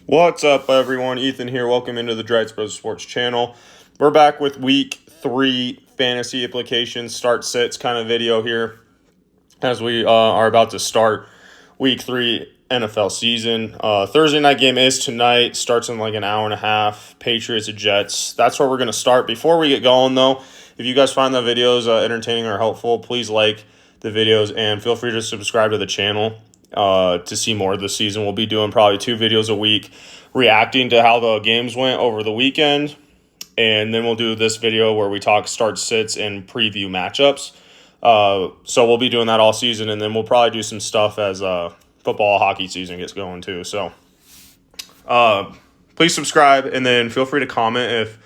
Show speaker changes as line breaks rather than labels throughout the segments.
What's up, everyone? Ethan here. Welcome into the Drites Bros Sports channel. We're back with week 3 fantasy applications start sits kind of video here as we are about to start week 3 NFL season. Thursday night game is tonight. Starts in like an hour and a half. Patriots and Jets. That's where we're going to start. Before we get going, though, if you guys find the videos entertaining or helpful, please like the videos and feel free to subscribe to the channel. To see more of the season. We'll be doing probably 2 videos a week reacting to how the games went over the weekend. And then we'll do this video where we talk start sits and preview matchups. So we'll be doing that all season. And then we'll probably do some stuff as football, hockey season gets going too. So please subscribe and then feel free to comment if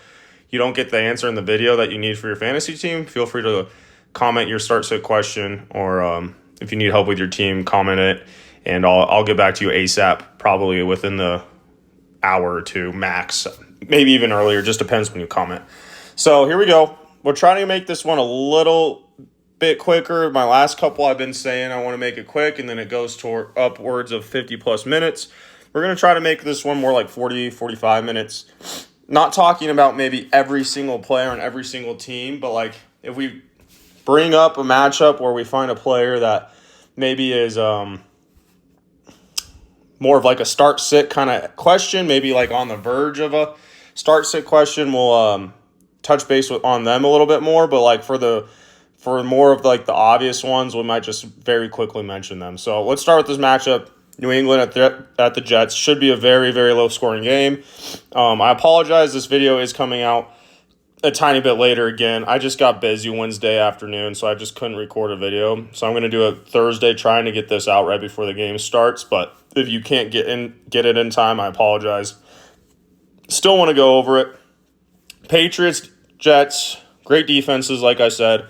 you don't get the answer in the video that you need for your fantasy team. Feel free to comment your start sit question or if you need help with your team, comment it, and I'll get back to you ASAP, probably within the hour or two max, maybe even earlier. Just depends when you comment. So here we go. We're trying to make this one a little bit quicker. My last couple I've been saying I want to make it quick, and then it goes toward upwards of 50-plus minutes. We're going to try to make this one more like 40, 45 minutes. Not talking about maybe every single player on every single team, but like if we bring up a matchup where we find a player that maybe is more of like a start-sit kind of question, maybe like on the verge of a start-sit question, we'll touch base on them a little bit more. But like for more of like the obvious ones, we might just very quickly mention them. So let's start with this matchup. New England at the Jets. Should be a very, very low-scoring game. I apologize. This video is coming out a tiny bit later again. I just got busy Wednesday afternoon, so I just couldn't record a video. So I'm going to do it Thursday, trying to get this out right before the game starts. But if you can't get it in time, I apologize. Still want to go over it. Patriots, Jets, great defenses, like I said.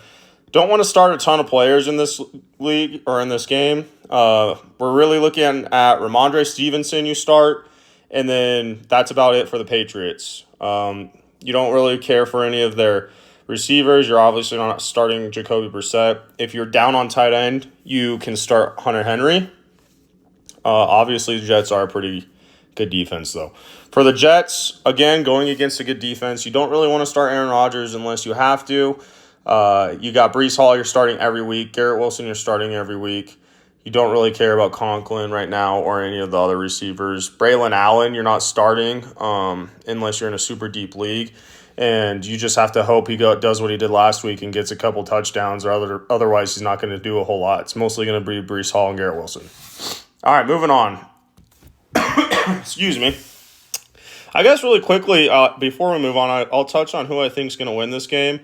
Don't want to start a ton of players in this league or in this game. We're really looking at Ramondre Stevenson you start, and then that's about it for the Patriots. You don't really care for any of their receivers. You're obviously not starting Jacoby Brissett. If you're down on tight end, you can start Hunter Henry. Obviously, the Jets are a pretty good defense, though. For the Jets, again, going against a good defense, you don't really want to start Aaron Rodgers unless you have to. You got Breece Hall you're starting every week. Garrett Wilson you're starting every week. You don't really care about Conklin right now or any of the other receivers. Braylon Allen, you're not starting unless you're in a super deep league. And you just have to hope he does what he did last week and gets a couple touchdowns, or otherwise he's not going to do a whole lot. It's mostly going to be Breece Hall and Garrett Wilson. All right, moving on. Excuse me. I guess really quickly, before we move on, I'll touch on who I think is going to win this game.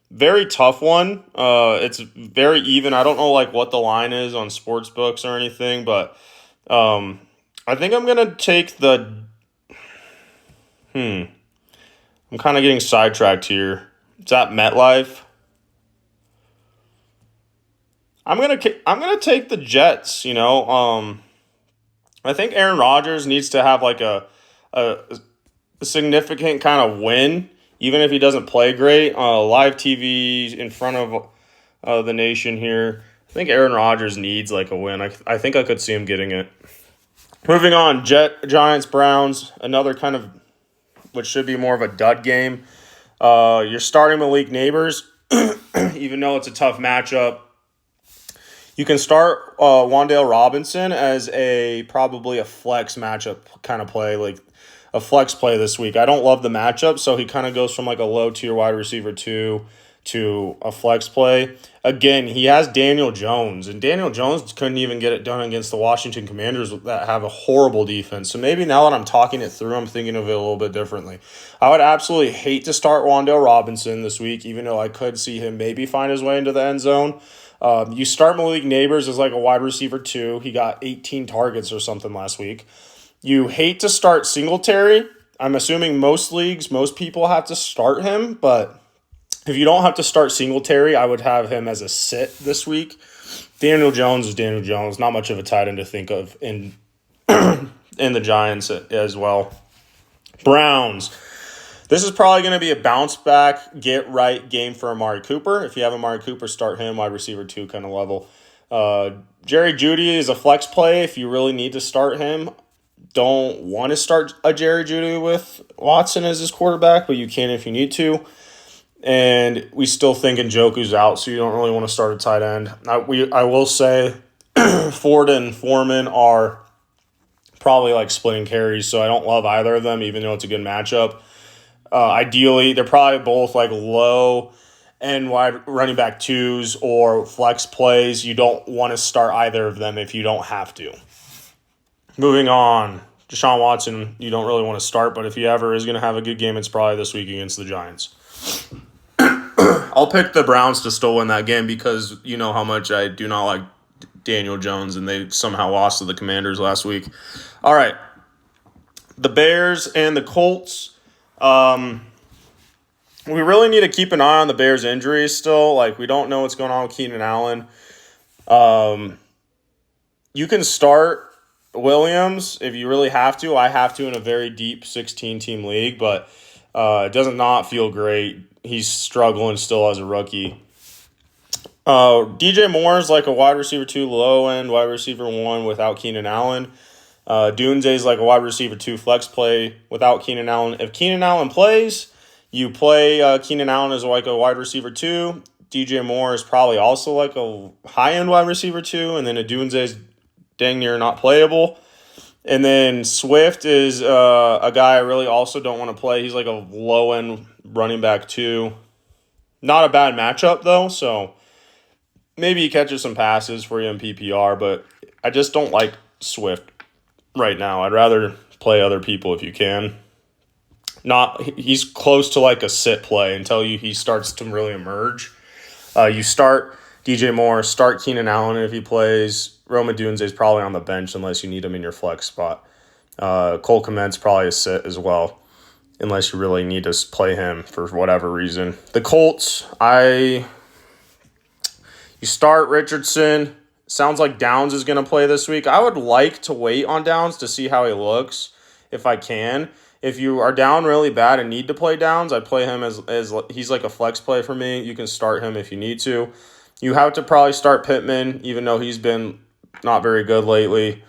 Very tough one. It's very even. I don't know like what the line is on sports books or anything, but I think I'm gonna take the. I'm kind of getting sidetracked here. It's at MetLife. I'm gonna take the Jets. I think Aaron Rodgers needs to have like a significant kind of win. Even if he doesn't play great, live TV in front of the nation here, I think Aaron Rodgers needs like a win. I think I could see him getting it. Moving on, Giants, Browns, another kind of, which should be more of a dud game. You're starting Malik Neighbors, even though it's a tough matchup. You can start Wan'Dale Robinson as probably a flex matchup kind of play, like a flex play this week. I don't love the matchup, so he kind of goes from like a low-tier wide receiver 2 to a flex play. Again, he has Daniel Jones, and Daniel Jones couldn't even get it done against the Washington Commanders that have a horrible defense. So maybe now that I'm talking it through, I'm thinking of it a little bit differently. I would absolutely hate to start Wan'Dale Robinson this week, even though I could see him maybe find his way into the end zone. You start Malik Neighbors as like a wide receiver 2. He got 18 targets or something last week. You hate to start Singletary. I'm assuming most leagues, most people have to start him, but if you don't have to start Singletary, I would have him as a sit this week. Daniel Jones is Daniel Jones. Not much of a tight end to think of in the Giants as well. Browns. This is probably going to be a bounce-back, get-right game for Amari Cooper. If you have Amari Cooper, start him, wide receiver 2 kind of level. Jerry Jeudy is a flex play if you really need to start him. don't want to start a Jerry Jeudy with Watson as his quarterback, but you can if you need to. And we still think Njoku's out, so you don't really want to start a tight end. I will say Ford and Foreman are probably like splitting carries, so I don't love either of them, even though it's a good matchup. Ideally, they're probably both like low and wide running back twos or flex plays. You don't want to start either of them if you don't have to. Moving on, Deshaun Watson, you don't really want to start, but if he ever is going to have a good game, it's probably this week against the Giants. I'll pick the Browns to still win that game because you know how much I do not like Daniel Jones, and they somehow lost to the Commanders last week. All right, the Bears and the Colts. We really need to keep an eye on the Bears' injuries still. Like, we don't know what's going on with Keenan Allen. You can start Williams if you really have to. I have to in a very deep 16-team league, but it does not feel great. He's struggling still as a rookie. DJ Moore is like a wide receiver 2, low-end wide receiver 1 without Keenan Allen. Dunze is like a wide receiver 2 flex play without Keenan Allen. If Keenan Allen plays, you play Keenan Allen as like a wide receiver 2. DJ Moore is probably also like a high-end wide receiver 2, and then Dunze is dang near not playable. And then Swift is a guy I really also don't want to play. He's like a low-end running back 2. Not a bad matchup, though, so maybe he catches some passes for you in PPR, but I just don't like Swift right now. I'd rather play other people if you can. He's close to like a sit play until he starts to really emerge. You start DJ Moore, start Keenan Allen if he plays. Rome Odunze is probably on the bench unless you need him in your flex spot. Cole Kmet's probably a sit as well, unless you really need to play him for whatever reason. The Colts, you start Richardson. Sounds like Downs is going to play this week. I would like to wait on Downs to see how he looks if I can. If you are down really bad and need to play Downs, I'd play him as he's like a flex play for me. You can start him if you need to. You have to probably start Pittman, even though he's been not very good lately.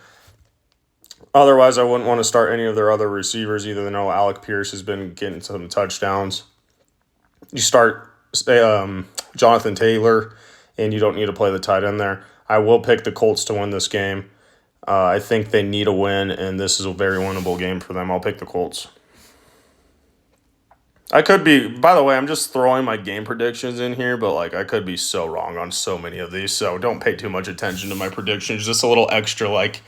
Otherwise, I wouldn't want to start any of their other receivers either. I know Alec Pierce has been getting some touchdowns. You start Jonathan Taylor, and you don't need to play the tight end there. I will pick the Colts to win this game. I think they need a win, and this is a very winnable game for them. I'll pick the Colts. I could be, by the way, I'm just throwing my game predictions in here, but like I could be so wrong on so many of these, so don't pay too much attention to my predictions. Just a little extra like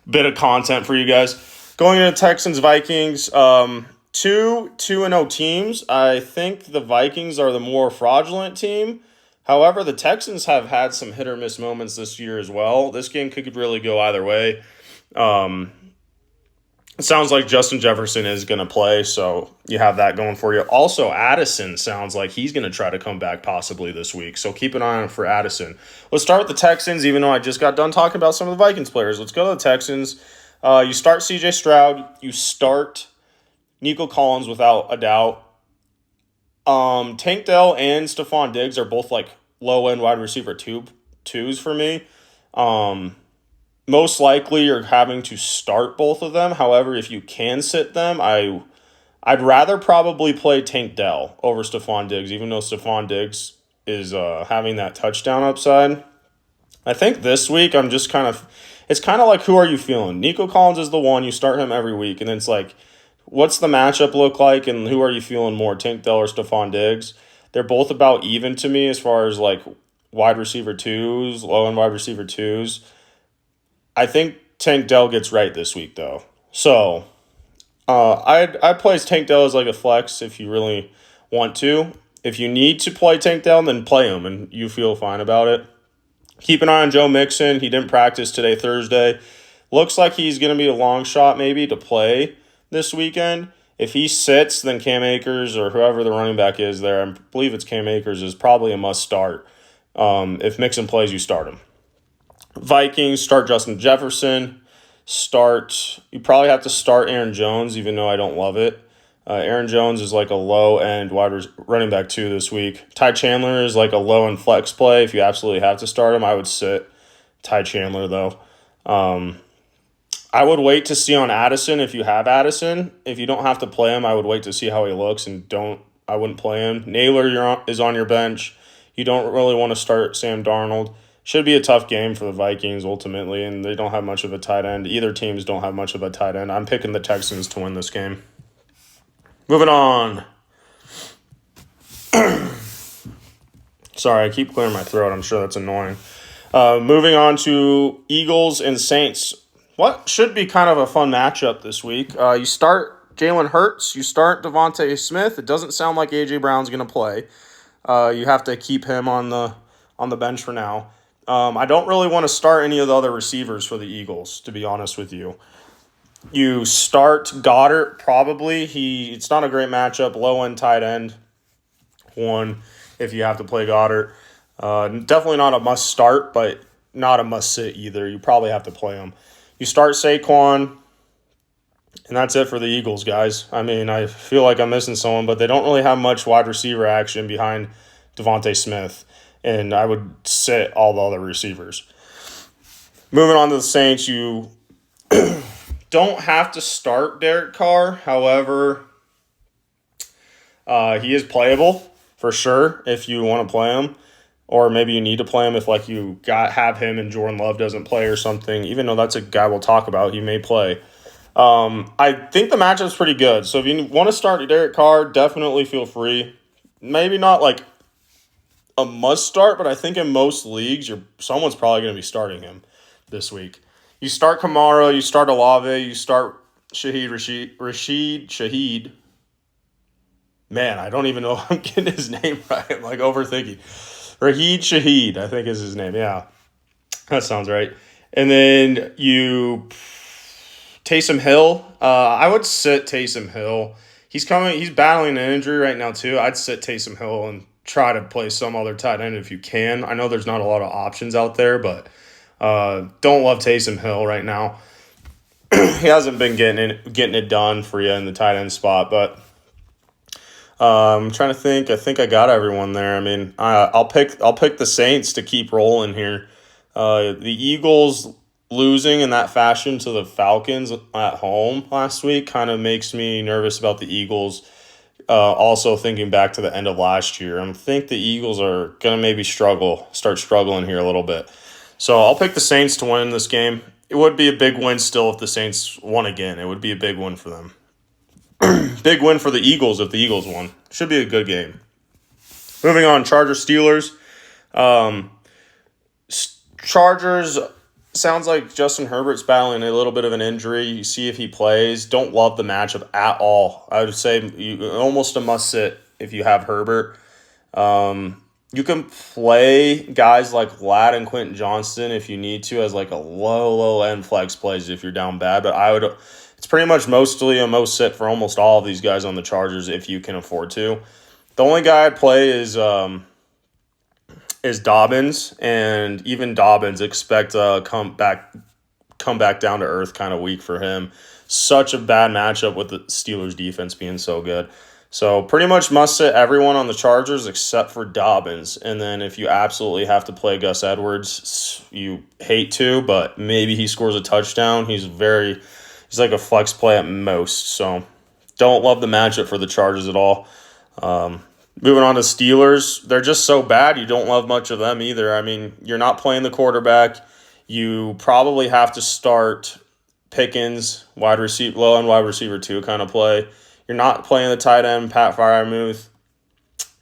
bit of content for you guys. Going into Texans-Vikings, 2-0 teams. I think the Vikings are the more fraudulent team. However, the Texans have had some hit-or-miss moments this year as well. This game could really go either way. It sounds like Justin Jefferson is going to play, so you have that going for you. Also, Addison sounds like he's going to try to come back possibly this week, so keep an eye on for Addison. Let's start with the Texans, even though I just got done talking about some of the Vikings players. Let's go to the Texans. You start C.J. Stroud. You start Nico Collins without a doubt. Tank Dell and Stephon Diggs are both like low-end wide receiver twos for me. Most likely you're having to start both of them. However, if you can sit them, I'd rather probably play Tank Dell over Stephon Diggs, even though Stephon Diggs is having that touchdown upside. I think this week it's kind of like, who are you feeling? Nico Collins is the one. You start him every week, and then it's like, what's the matchup look like, and who are you feeling more, Tank Dell or Stephon Diggs? They're both about even to me as far as like wide receiver twos, low-end wide receiver twos. I think Tank Dell gets right this week, though. So I'd place Tank Dell as like a flex if you really want to. If you need to play Tank Dell, then play him, and you feel fine about it. Keep an eye on Joe Mixon. He didn't practice today, Thursday. Looks like he's going to be a long shot maybe to play this weekend. If he sits, then Cam Akers or whoever the running back is there, I believe it's Cam Akers, is probably a must start. If Mixon plays, you start him. Vikings, start Justin Jefferson. You probably have to start Aaron Jones, even though I don't love it. Aaron Jones is like a low-end running back 2 this week. Ty Chandler is like a low-end flex play. If you absolutely have to start him, I would sit Ty Chandler, though. I would wait to see on Addison if you have Addison. If you don't have to play him, I would wait to see how he looks and don't. I wouldn't play him. Naylor is on your bench. You don't really want to start Sam Darnold. Should be a tough game for the Vikings ultimately, and they don't have much of a tight end. Either teams don't have much of a tight end. I'm picking the Texans to win this game. Moving on. Sorry, I keep clearing my throat. I'm sure that's annoying. Moving on to Eagles and Saints. What should be kind of a fun matchup this week. You start Jalen Hurts. You start Devontae Smith. It doesn't sound like A.J. Brown's going to play. You have to keep him on the bench for now. I don't really want to start any of the other receivers for the Eagles, to be honest with you. You start Goddard, probably. It's not a great matchup. Low-end tight end. One, if you have to play Goddard. Definitely not a must-start, but not a must-sit either. You probably have to play him. You start Saquon, and that's it for the Eagles, guys. I mean, I feel like I'm missing someone, but they don't really have much wide receiver action behind Devontae Smith, and I would sit all the other receivers. Moving on to the Saints, you don't have to start Derek Carr. However, he is playable for sure if you want to play him. Or maybe you need to play him if you have him and Jordan Love doesn't play or something. Even though that's a guy we'll talk about, he may play. I think the matchup's pretty good. So if you want to start Derek Carr, definitely feel free. Maybe not like a must start, but I think in most leagues, someone's probably going to be starting him this week. You start Kamara, you start Olave, you start Rashid Shaheed. Man, I don't even know if I'm getting his name right. I'm overthinking. Rashid Shaheed, I think is his name. Yeah, that sounds right. And then Taysom Hill. I would sit Taysom Hill. He's battling an injury right now too. I'd sit Taysom Hill and try to play some other tight end if you can. I know there's not a lot of options out there, but don't love Taysom Hill right now. He hasn't been getting it done for you in the tight end spot, but I'm trying to think. I think I got everyone there. I mean, I'll pick the Saints to keep rolling here. The Eagles losing in that fashion to the Falcons at home last week kind of makes me nervous about the Eagles. Also thinking back to the end of last year, I think the Eagles are going to maybe start struggling here a little bit. So I'll pick the Saints to win this game. It would be a big win still if the Saints won again. It would be a big win for them. Big win for the Eagles if the Eagles won. Should be a good game. Moving on, Chargers-Steelers. Chargers, sounds like Justin Herbert's battling a little bit of an injury. You see if he plays. Don't love the matchup at all. I would say almost a must-sit if you have Herbert. You can play guys like Ladd and Quentin Johnston if you need to as a low-end flex plays if you're down bad. But it's pretty much mostly a most sit for almost all of these guys on the Chargers if you can afford to. The only guy I'd play is Dobbins, and even Dobbins expect come back down to earth kind of week for him. Such a bad matchup with the Steelers defense being so good. So pretty much must sit everyone on the Chargers except for Dobbins. And then if you absolutely have to play Gus Edwards, you hate to, but maybe he scores a touchdown. He's like a flex play at most. So don't love the matchup for the Chargers at all. Moving on to Steelers, they're just so bad. You don't love much of them either. I mean, you're not playing the quarterback. You probably have to start Pickens, low-end wide receiver 2 kind of play. You're not playing the tight end, Pat Freiermuth.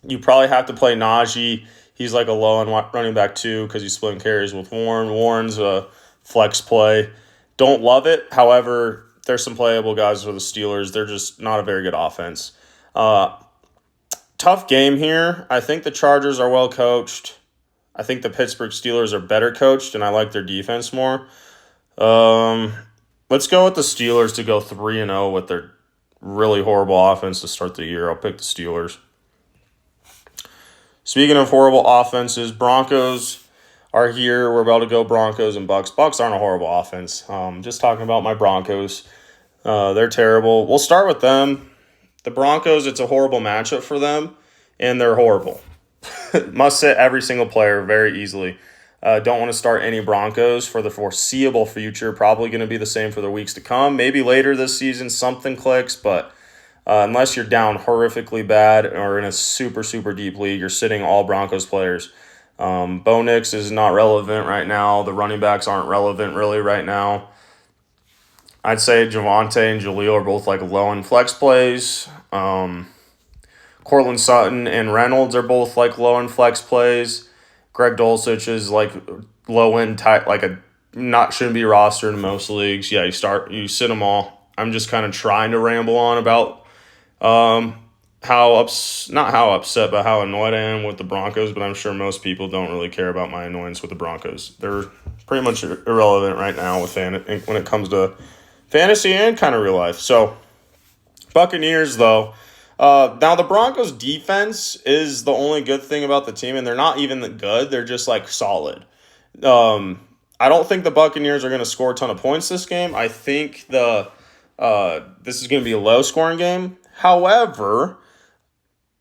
You probably have to play Najee. He's like a low-end running back 2 because he's splitting carries with Warren. Warren's a flex play. Don't love it. However, there's some playable guys for the Steelers. They're just not a very good offense. Tough game here. I think the Chargers are well coached. I think the Pittsburgh Steelers are better coached, and I like their defense more. Let's go with the Steelers to go 3-0 with their really horrible offense to start the year. I'll pick the Steelers. Speaking of horrible offenses, Broncos are here. We're about to go Broncos and Bucks. Bucks aren't a horrible offense. Just talking about my Broncos. They're terrible. We'll start with them. The Broncos, it's a horrible matchup for them, and they're horrible. Must sit every single player very easily. Don't want to start any Broncos for the foreseeable future. Probably going to be the same for the weeks to come. Maybe later this season something clicks, but unless you're down horrifically bad or in a super, super deep league, you're sitting all Broncos players. Bo Nix is not relevant right now. The running backs aren't relevant really right now. I'd say Javonte and Jaleel are both like low in flex plays. Cortland Sutton and Reynolds are both like low in flex plays. Greg Dulcich is like low end type, like a not shouldn't be rostered in most leagues. Yeah, you sit them all. I'm just kind of trying to ramble on about not how upset, but how annoyed I am with the Broncos. But I'm sure most people don't really care about my annoyance with the Broncos. They're pretty much irrelevant right now when it comes to fantasy and kind of real life. So Buccaneers though. Now the Broncos defense is the only good thing about the team, and they're not even that good. They're just like solid. I don't think the Buccaneers are going to score a ton of points this game. I think this is going to be a low scoring game. However,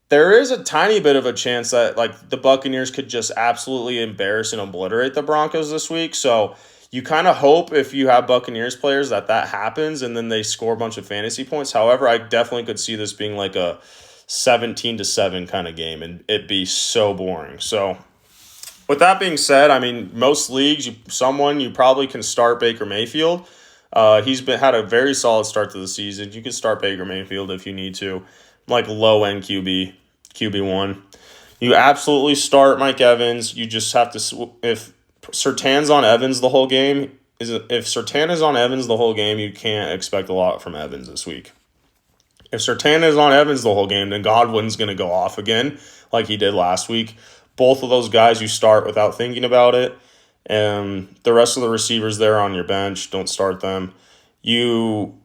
there is a tiny bit of a chance that like the Buccaneers could just absolutely embarrass and obliterate the Broncos this week. So you kind of hope if you have Buccaneers players that happens and then they score a bunch of fantasy points. However, I definitely could see this being like a 17-7 kind of game and it'd be so boring. So with that being said, I mean, most leagues, you probably can start Baker Mayfield. He's had a very solid start to the season. You can start Baker Mayfield if you need to, like low end QB1. You absolutely start Mike Evans. You just have to if Surtan's on Evans the whole game. If Surtan is on Evans the whole game, you can't expect a lot from Evans this week. If Surtan is on Evans the whole game, then Godwin's going to go off again like he did last week. Both of those guys you start without thinking about it. And the rest of the receivers there on your bench, don't start them. You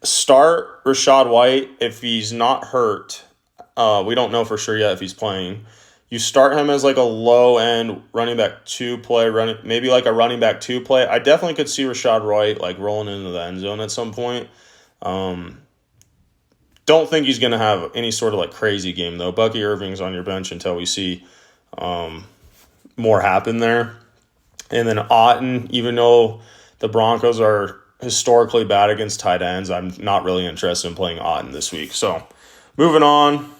start Rachaad White if he's not hurt. We don't know for sure yet if he's playing. You start him as like a low-end running back 2 play, maybe like a running back 2 play. I definitely could see Rachaad White like rolling into the end zone at some point. Don't think he's going to have any sort of like crazy game, though. Bucky Irving's on your bench until we see more happen there. And then Otton, even though the Broncos are historically bad against tight ends, I'm not really interested in playing Otton this week. So moving on.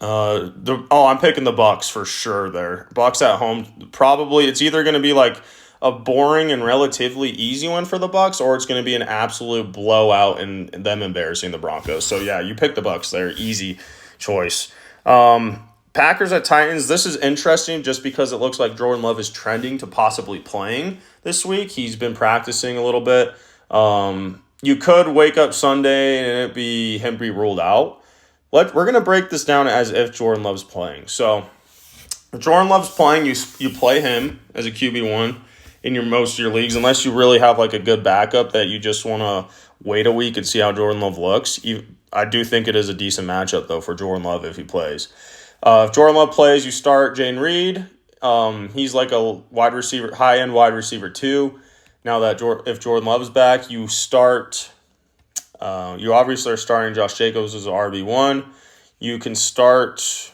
I'm picking the Bucs for sure there. Bucs at home, probably it's either going to be like a boring and relatively easy one for the Bucs, or it's going to be an absolute blowout and them embarrassing the Broncos. So yeah, you pick the Bucs there, easy choice. Packers at Titans, this is interesting just because it looks like Jordan Love is trending to possibly playing this week. He's been practicing a little bit. You could wake up Sunday and it be him be ruled out. We're going to break this down as if Jordan Love's playing. So if Jordan Love's playing, you play him as a QB1 in most of your leagues, unless you really have like a good backup that you just want to wait a week and see how Jordan Love looks. I do think it is a decent matchup, though, for Jordan Love if he plays. If Jordan Love plays, you start Jayden Reed. He's like a wide receiver, high-end wide receiver 2. Now that if Jordan Love's back, you start... you obviously are starting Josh Jacobs as an RB1. You can start...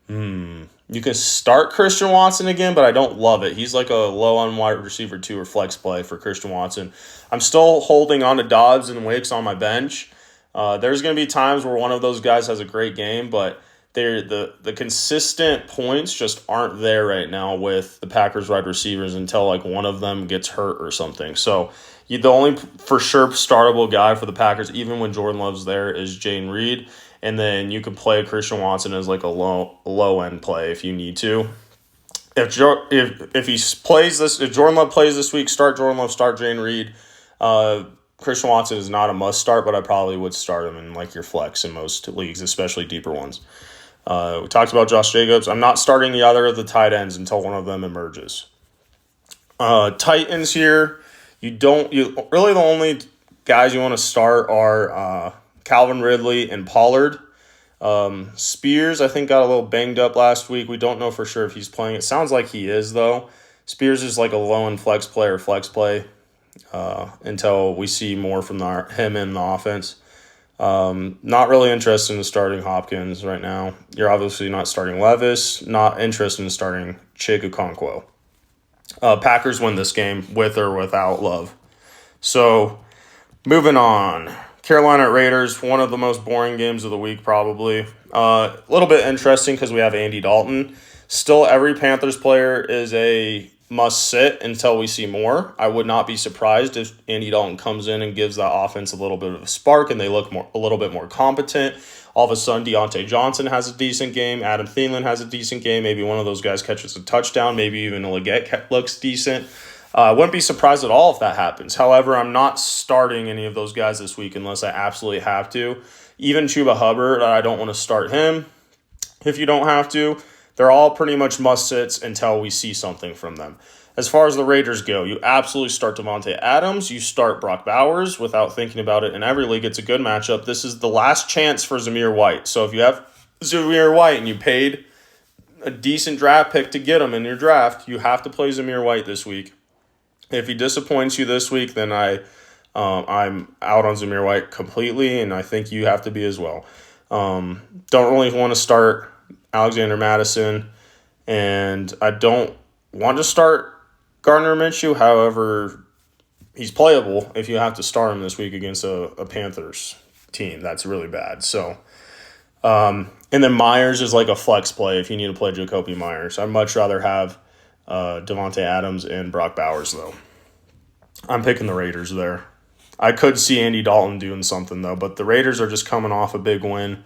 You can start Christian Watson again, but I don't love it. He's like a low-on wide receiver 2 or flex play for Christian Watson. I'm still holding on to Dobbs and Wicks on my bench. There's going to be times where one of those guys has a great game, but the consistent points just aren't there right now with the Packers wide receivers until like one of them gets hurt or something. So the only for sure startable guy for the Packers, even when Jordan Love's there, is Jayden Reed. And then you can play Christian Watson as like a low end play if you need to. If Jordan Love plays this week, start Jordan Love, start Jayden Reed. Christian Watson is not a must start, but I probably would start him in like your flex in most leagues, especially deeper ones. We talked about Josh Jacobs. I'm not starting the other of the tight ends until one of them emerges. Titans here, really the only guys you want to start are Calvin Ridley and Pollard. Spears, I think, got a little banged up last week. We don't know for sure if he's playing. It sounds like he is, though. Spears is like a low-end flex play until we see more from him in the offense. Not really interested in starting Hopkins right now. You're obviously not starting Levis. Not interested in starting Okonkwo. Packers win this game with or without Love. So, moving on. Carolina Raiders, one of the most boring games of the week, probably. A little bit interesting because we have Andy Dalton. Still, every Panthers player is a must-sit until we see more. I would not be surprised if Andy Dalton comes in and gives that offense a little bit of a spark and they look a little bit more competent. All of a sudden, Deontay Johnson has a decent game. Adam Thielen has a decent game. Maybe one of those guys catches a touchdown. Maybe even Leggett looks decent. I wouldn't be surprised at all if that happens. However, I'm not starting any of those guys this week unless I absolutely have to. Even Chuba Hubbard, I don't want to start him if you don't have to. They're all pretty much must-sits until we see something from them. As far as the Raiders go, you absolutely start Davante Adams. You start Brock Bowers without thinking about it. In every league, it's a good matchup. This is the last chance for Zamir White. So if you have Zamir White and you paid a decent draft pick to get him in your draft, you have to play Zamir White this week. If he disappoints you this week, then I'm out on Zamir White completely, and I think you have to be as well. Don't really want to start Alexander Mattison, and I don't want to start Gardner Minshew. However, he's playable if you have to start him this week against a Panthers team. That's really bad. So, and then Myers is like a flex play if you need to play Jacoby Myers. I'd much rather have Davante Adams and Brock Bowers, though. I'm picking the Raiders there. I could see Andy Dalton doing something, though, but the Raiders are just coming off a big win.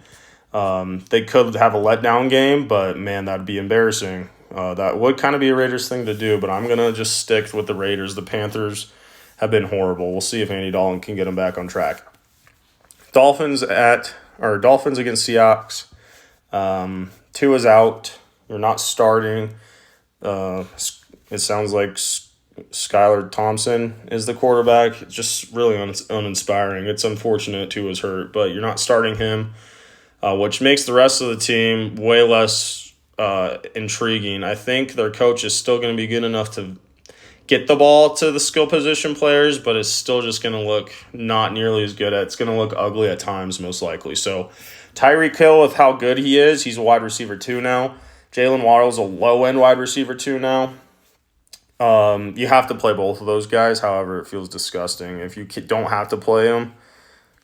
They could have a letdown game, but, man, that'd be embarrassing. That would kind of be a Raiders thing to do, but I'm going to just stick with the Raiders. The Panthers have been horrible. We'll see if Andy Dalton can get them back on track. Dolphins against Seahawks. Tua's out. You're not starting. It sounds like Skylar Thompson is the quarterback. It's just really uninspiring. It's unfortunate Tua's hurt, but you're not starting him, which makes the rest of the team way less intriguing. I think their coach is still going to be good enough to get the ball to the skill position players, but it's still just going to look not nearly as good. It's going to look ugly at times, most likely. So Tyreek Hill, with how good he is, he's a wide receiver 2 now. Jalen Waddle's a low-end wide receiver 2 now. You have to play both of those guys. However, it feels disgusting. If you don't have to play them,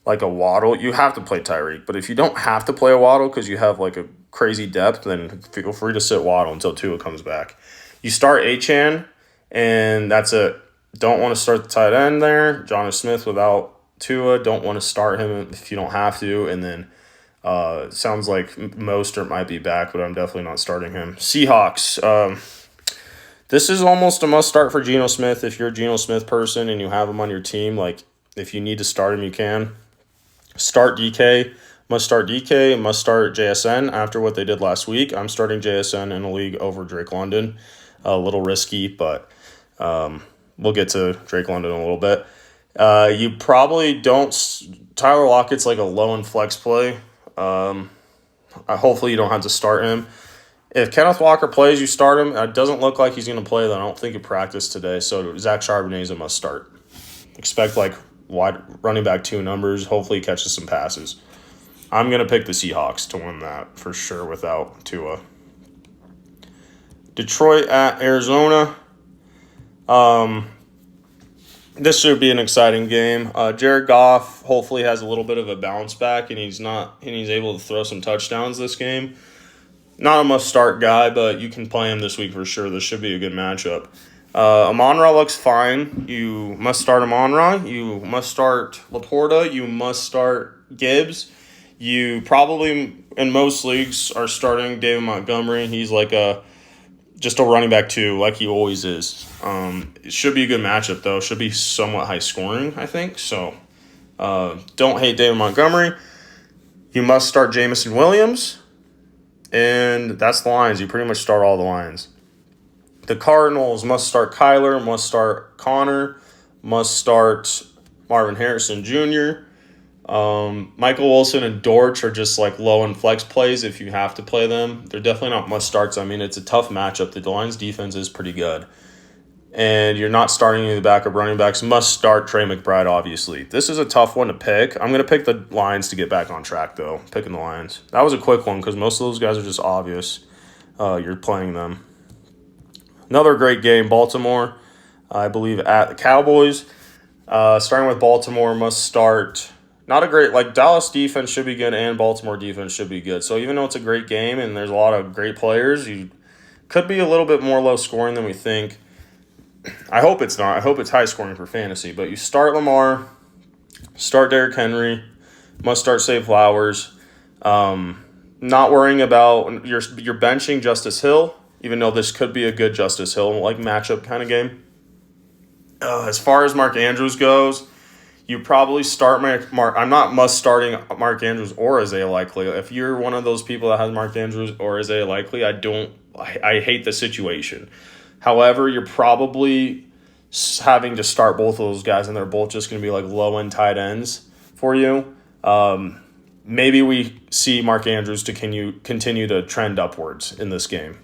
like a Waddle, you have to play Tyreek. But if you don't have to play a Waddle because you have like a crazy depth, then feel free to sit Waddle until Tua comes back. You start Achane, and that's it. Don't want to start the tight end there. Jonnu Smith without Tua. Don't want to start him if you don't have to. And then it sounds like Mostert might be back, but I'm definitely not starting him. Seahawks. This is almost a must start for Geno Smith. If you're a Geno Smith person and you have him on your team, like if you need to start him, you can. Start DK. Must start DK. Must start JSN after what they did last week. I'm starting JSN in a league over Drake London. A little risky, but we'll get to Drake London in a little bit. You probably don't. Tyler Lockett's like a low and flex play. Hopefully you don't have to start him. If Kenneth Walker plays, you start him. It doesn't look like he's going to play, though. I don't think he practiced today. So Zach Charbonnet is a must start. Expect like wide running back 2 numbers. Hopefully he catches some passes. I'm going to pick the Seahawks to win that for sure without Tua. Detroit at Arizona. This should be an exciting game. Jared Goff hopefully has a little bit of a bounce back and he's able to throw some touchdowns this game. Not a must-start guy, but you can play him this week for sure. This should be a good matchup. Amon-Ra looks fine. You must start Amon-Ra. You must start Laporta. You must start Gibbs. You probably, in most leagues, are starting David Montgomery. He's like just a running back 2, like he always is. It should be a good matchup, though. Should be somewhat high-scoring, I think. So don't hate David Montgomery. You must start Jameson Williams. And that's the Lions. You pretty much start all the Lions. The Cardinals must start Kyler, must start Connor, must start Marvin Harrison Jr. Michael Wilson and Dortch are just like low and flex plays if you have to play them. They're definitely not must starts. I mean, it's a tough matchup. The Lions defense is pretty good. And you're not starting any of the backup running backs. Must start Trey McBride, obviously. This is a tough one to pick. I'm going to pick the Lions to get back on track, though. Picking the Lions. That was a quick one because most of those guys are just obvious. You're playing them. Another great game, Baltimore, I believe, at the Cowboys. Starting with Baltimore, must start. Not a great, like, Dallas defense should be good and Baltimore defense should be good. So even though it's a great game and there's a lot of great players, you could be a little bit more low scoring than we think. I hope it's not. I hope it's high scoring for fantasy. But you start Lamar, start Derrick Henry, must start Save Flowers. Not worrying about you're benching Justice Hill, even though this could be a good Justice Hill like matchup kind of game. As far as Mark Andrews goes, you probably start Mark. I'm not must starting Mark Andrews or Isaiah Likely. If you're one of those people that has Mark Andrews or Isaiah Likely, I hate the situation. However, you're probably having to start both of those guys, and they're both just going to be like low-end tight ends for you. Maybe we see Mark Andrews to continue to trend upwards in this game.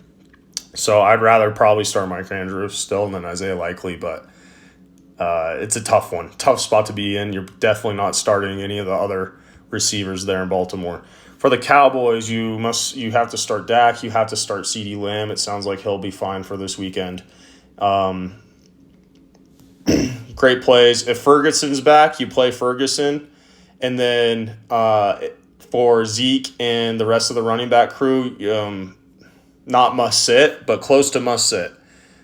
So I'd rather probably start Mark Andrews still than Isaiah Likely, but it's a tough one. Tough spot to be in. You're definitely not starting any of the other receivers there in Baltimore. For the Cowboys, you have to start Dak. You have to start CeeDee Lamb. It sounds like he'll be fine for this weekend. Great plays. If Ferguson's back, you play Ferguson. And then for Zeke and the rest of the running back crew, not must sit, but close to must sit.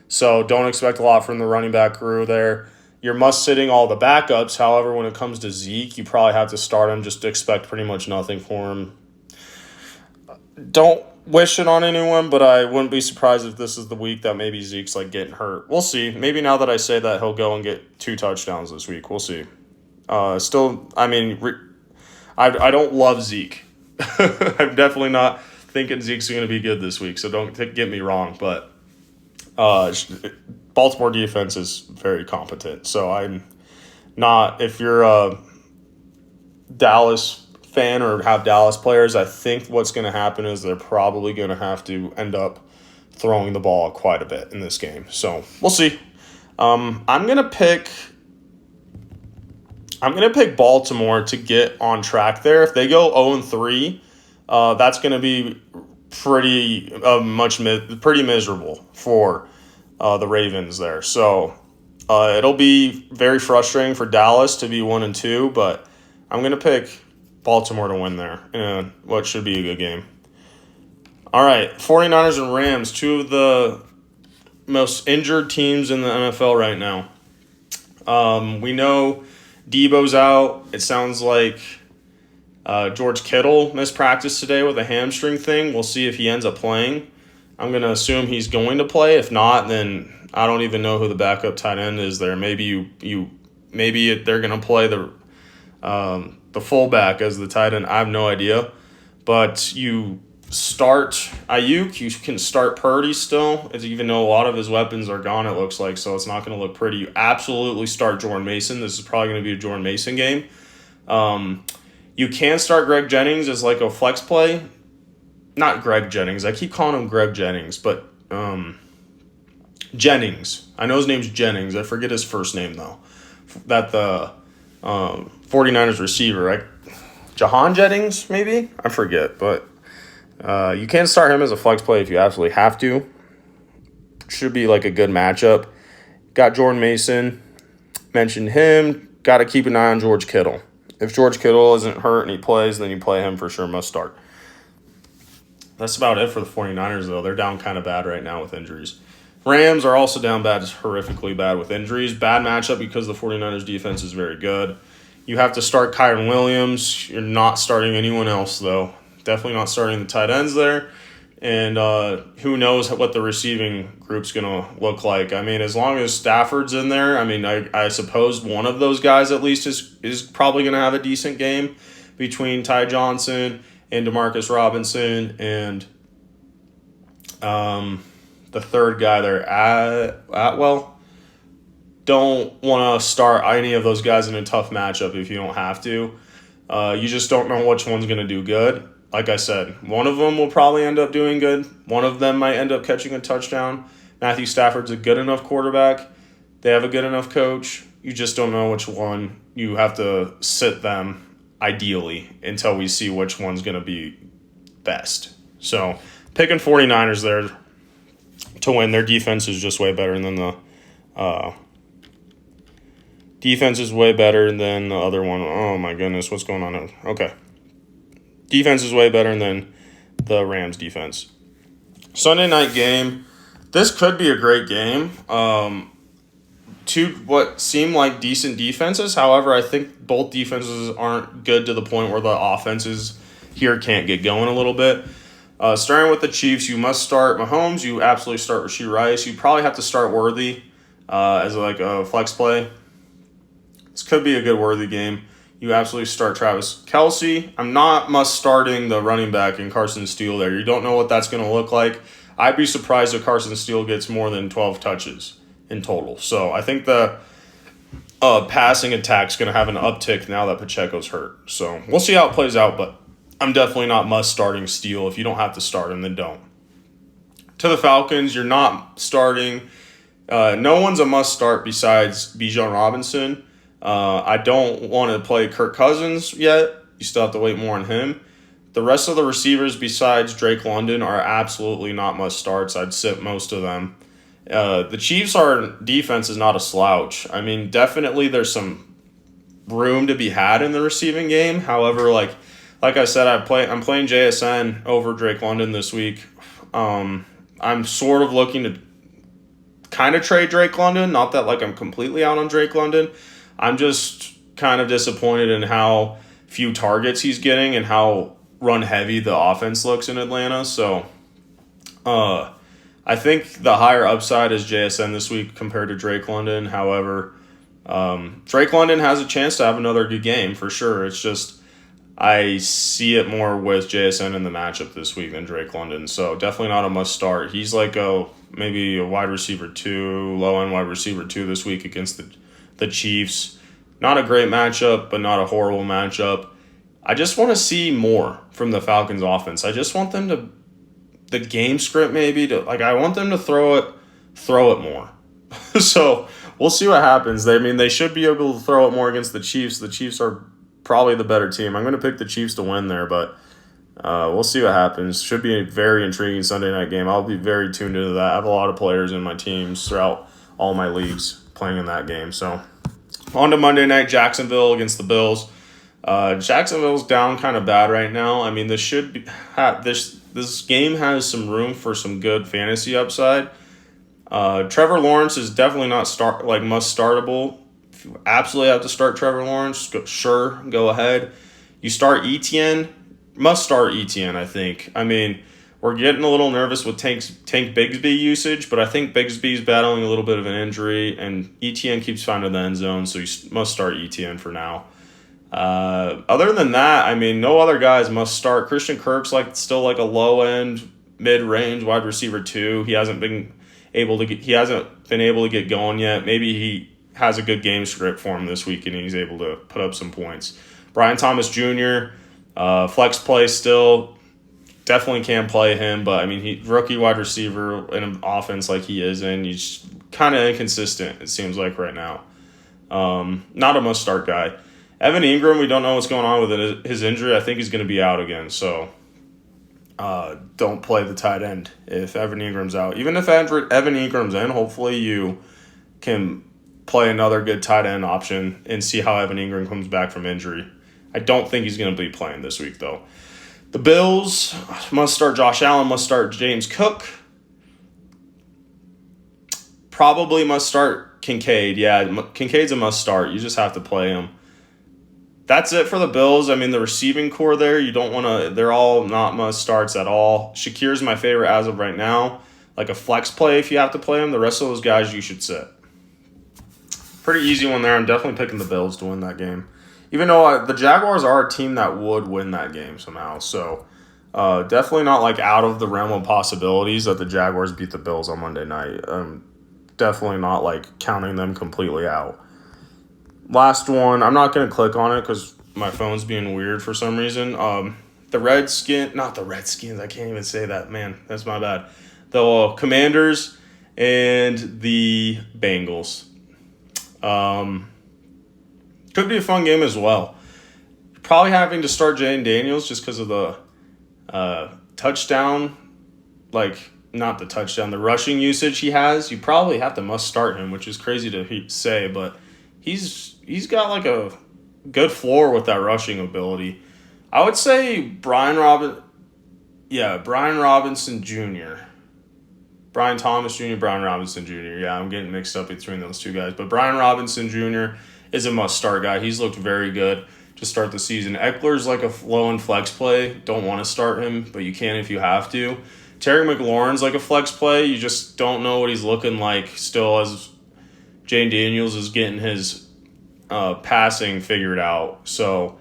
So don't expect a lot from the running back crew there. You're must sitting all the backups. However, when it comes to Zeke, you probably have to start him. Just expect pretty much nothing for him. Don't wish it on anyone, but I wouldn't be surprised if this is the week that maybe Zeke's like getting hurt. We'll see. Maybe now that I say that, he'll go and get 2 touchdowns this week. We'll see. I don't love Zeke. I'm definitely not thinking Zeke's going to be good this week, so don't get me wrong. But Baltimore defense is very competent, so I'm not. If you're a Dallas fan or have Dallas players, I think what's going to happen is they're probably going to have to end up throwing the ball quite a bit in this game. So we'll see. I'm going to pick Baltimore to get on track there. If they go 0-3, that's going to be pretty miserable for the Ravens there. So it'll be very frustrating for Dallas to be 1-2, but I'm going to pick Baltimore to win there in what should be a good game. All right, 49ers and Rams, two of the most injured teams in the NFL right now. We know Debo's out. It sounds like George Kittle missed practice today with a hamstring thing. We'll see if he ends up playing. I'm going to assume he's going to play. If not, then I don't even know who the backup tight end is there. Maybe they're going to play the fullback as the tight end. I have no idea. But you start Ayuk. You can start Purdy still, even though a lot of his weapons are gone, it looks like, so it's not going to look pretty. You absolutely start Jordan Mason. This is probably going to be a Jordan Mason game. You can start Greg Jennings as like a flex play. Not Greg Jennings. I keep calling him Greg Jennings, but Jennings. I know his name's Jennings. I forget his first name, though. That the 49ers receiver, right? Jahan Jennings, maybe? I forget, but you can start him as a flex play if you absolutely have to. Should be like a good matchup. Got Jordan Mason. Mentioned him. Got to keep an eye on George Kittle. If George Kittle isn't hurt and he plays, then you play him for sure, must start. That's about it for the 49ers, though. They're down kind of bad right now with injuries. Rams are also down bad, just horrifically bad with injuries. Bad matchup because the 49ers defense is very good. You have to start Kyren Williams. You're not starting anyone else, though. Definitely not starting the tight ends there. And who knows what the receiving group's going to look like. I mean, as long as Stafford's in there, I mean, I suppose one of those guys at least is probably going to have a decent game between Ty Johnson and Demarcus Robinson and the third guy there, Atwell. Don't want to start any of those guys in a tough matchup if you don't have to. You just don't know which one's going to do good. Like I said, one of them will probably end up doing good. One of them might end up catching a touchdown. Matthew Stafford's a good enough quarterback. They have a good enough coach. You just don't know which one. You have to sit them, ideally, until we see which one's going to be best. So, picking 49ers there. to win. Their defense is just way better than the other one. Oh my goodness, what's going on? Okay. Defense is way better than the Rams defense. Sunday night game. This could be a great game. Two what seem like decent defenses. However, I think both defenses aren't good to the point where the offenses here can't get going a little bit. Starting with the Chiefs, you must start Mahomes. You absolutely start Rashee Rice. You probably have to start Worthy as like a flex play. This could be a good Worthy game. You absolutely start Travis Kelce. I'm not must starting the running back in Carson Steele there. You don't know what that's going to look like. I'd be surprised if Carson Steele gets more than 12 touches in total. So I think the passing attack's going to have an uptick now that Pacheco's hurt. So we'll see how it plays out, but I'm definitely not must starting Steele. If you don't have to start him, then don't. To the Falcons, you're not starting. No one's a must start besides Bijan Robinson. I don't want to play Kirk Cousins yet. You still have to wait more on him. The rest of the receivers besides Drake London are absolutely not must starts. I'd sit most of them. The Chiefs' defense is not a slouch. I mean, definitely there's some room to be had in the receiving game. However, like I said, I'm playing JSN over Drake London this week. I'm sort of looking to kind of trade Drake London. Not that like I'm completely out on Drake London. I'm just kind of disappointed in how few targets he's getting and how run heavy the offense looks in Atlanta. So I think the higher upside is JSN this week compared to Drake London. However, Drake London has a chance to have another good game for sure. It's just I see it more with JSN in the matchup this week than Drake London. So definitely not a must start. He's like maybe a wide receiver 2, low end wide receiver 2 this week against the Chiefs. Not a great matchup, but not a horrible matchup. I just want to see more from the Falcons offense. I just want them to, the game script maybe, I want them to throw it more. So we'll see what happens. They should be able to throw it more against the Chiefs. The Chiefs are probably the better team. I'm going to pick the Chiefs to win there, but we'll see what happens. Should be a very intriguing Sunday night game. I'll be very tuned into that. I have a lot of players in my teams throughout all my leagues playing in that game. So on to Monday night, Jacksonville against the Bills. Jacksonville's down kind of bad right now. I mean, this game has some room for some good fantasy upside. Trevor Lawrence is definitely not must startable. If you absolutely have to start Trevor Lawrence, go ahead. You start Etienne, must start Etienne, I think. I mean, we're getting a little nervous with Tank Bigsby usage, but I think Bigsby's battling a little bit of an injury, and Etienne keeps finding the end zone, so you must start Etienne for now. Other than that, I mean, no other guys must start. Christian Kirk's still a low end, mid range wide receiver 2. He hasn't been able to get going yet. Maybe he has a good game script for him this week and he's able to put up some points. Brian Thomas Jr., flex play still. Definitely can play him, but I mean, he rookie wide receiver in an offense like he is in. He's kind of inconsistent, it seems like right now. Not a must start guy. Evan Ingram, we don't know what's going on with his injury. I think he's going to be out again, so don't play the tight end if Evan Ingram's out. Even if Evan Ingram's in, hopefully you can play another good tight end option and see how Evan Ingram comes back from injury. I don't think he's going to be playing this week, though. The Bills must start Josh Allen, must start James Cook. Probably must start Kincaid. Yeah, Kincaid's a must start. You just have to play him. That's it for the Bills. I mean, the receiving core there, you don't want to – they're all not must starts at all. Shakir's my favorite as of right now. Like a flex play if you have to play him. The rest of those guys you should sit. Pretty easy one there. I'm definitely picking the Bills to win that game. Even though the Jaguars are a team that would win that game somehow. So definitely not out of the realm of possibilities that the Jaguars beat the Bills on Monday night. Definitely not counting them completely out. Last one, I'm not going to click on it because my phone's being weird for some reason. The Redskins, not the Redskins, I can't even say that, man, that's my bad. The Commanders and the Bengals. Could be a fun game as well. Probably having to start Jayden Daniels just because of the touchdown not the touchdown, the rushing usage he has, you probably have to must start him, which is crazy to say, but he's got like a good floor with that rushing ability. I would say Brian Robinson Jr. Brian Thomas Jr., Brian Robinson Jr. Yeah, I'm getting mixed up between those two guys. But Brian Robinson Jr. is a must-start guy. He's looked very good to start the season. Eckler's like a low-end flex play. Don't want to start him, but you can if you have to. Terry McLaurin's like a flex play. You just don't know what he's looking like still as Jane Daniels is getting his passing figured out. So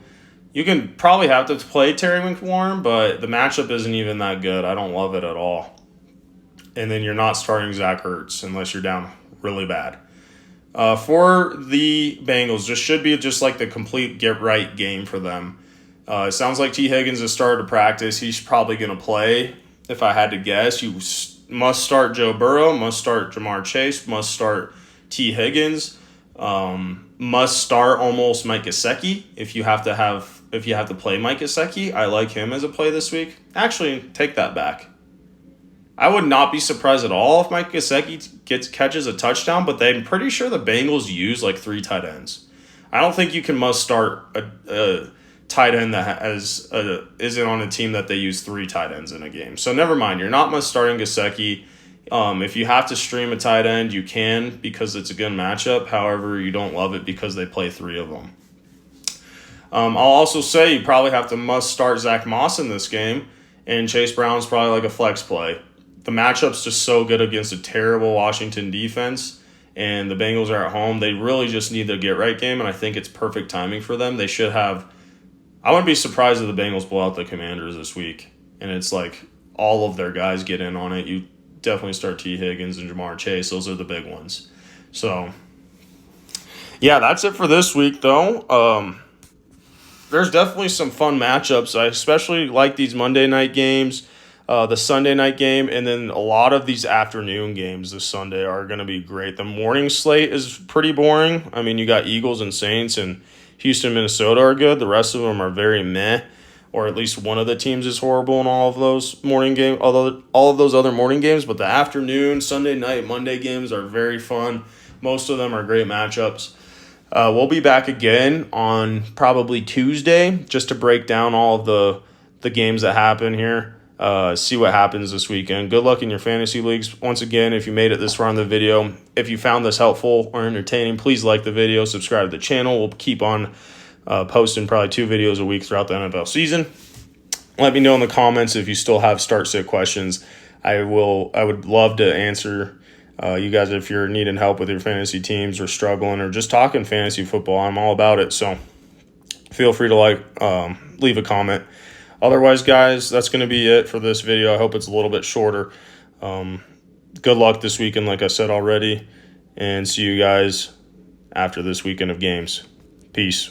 you can probably have to play Terry McLaurin, but the matchup isn't even that good. I don't love it at all. And then you're not starting Zach Ertz unless you're down really bad. For the Bengals, this should be just like the complete get-right game for them. It sounds like T. Higgins has started to practice. He's probably going to play, if I had to guess. You must start Joe Burrow, must start Jamar Chase, must start T. Higgins, must start almost Mike Gesicki if you have to play Mike Gesicki. I like him as a play this week. Actually, take that back. I would not be surprised at all if Mike Gesicki catches a touchdown, but I'm pretty sure the Bengals use like 3 tight ends. I don't think you can must start a tight end that isn't on a team that they use 3 tight ends in a game. So never mind, you're not must starting Gesicki. If you have to stream a tight end, you can because it's a good matchup. However, you don't love it because they play 3 of them. I'll also say you probably have to must start Zach Moss in this game, and Chase Brown's probably like a flex play. The matchup's just so good against a terrible Washington defense, and the Bengals are at home. They really just need the get-right game, and I think it's perfect timing for them. They should have – I wouldn't be surprised if the Bengals blow out the Commanders this week, and it's like all of their guys get in on it. You definitely start T. Higgins and Jamar Chase. Those are the big ones. So, yeah, that's it for this week, though. There's definitely some fun matchups. I especially like these Monday night games. The Sunday night game, and then a lot of these afternoon games this Sunday are going to be great. The morning slate is pretty boring. I mean, you got Eagles and Saints, and Houston, Minnesota are good. The rest of them are very meh, or at least one of the teams is horrible in all of those morning games, all of those other morning games. But the afternoon, Sunday night, Monday games are very fun. Most of them are great matchups. We'll be back again on probably Tuesday just to break down all of the games that happen here. See what happens this weekend. Good luck in your fantasy leagues. Once again, if you made it this far in the video, if you found this helpful or entertaining, please like the video, subscribe to the channel. We'll keep on posting probably 2 videos a week throughout the NFL season. Let me know in the comments if you still have start-sit questions. I would love to answer you guys if you're needing help with your fantasy teams or struggling or just talking fantasy football. I'm all about it, so feel free to leave a comment. Otherwise, guys, that's going to be it for this video. I hope it's a little bit shorter. Good luck this weekend, like I said already, and see you guys after this weekend of games. Peace.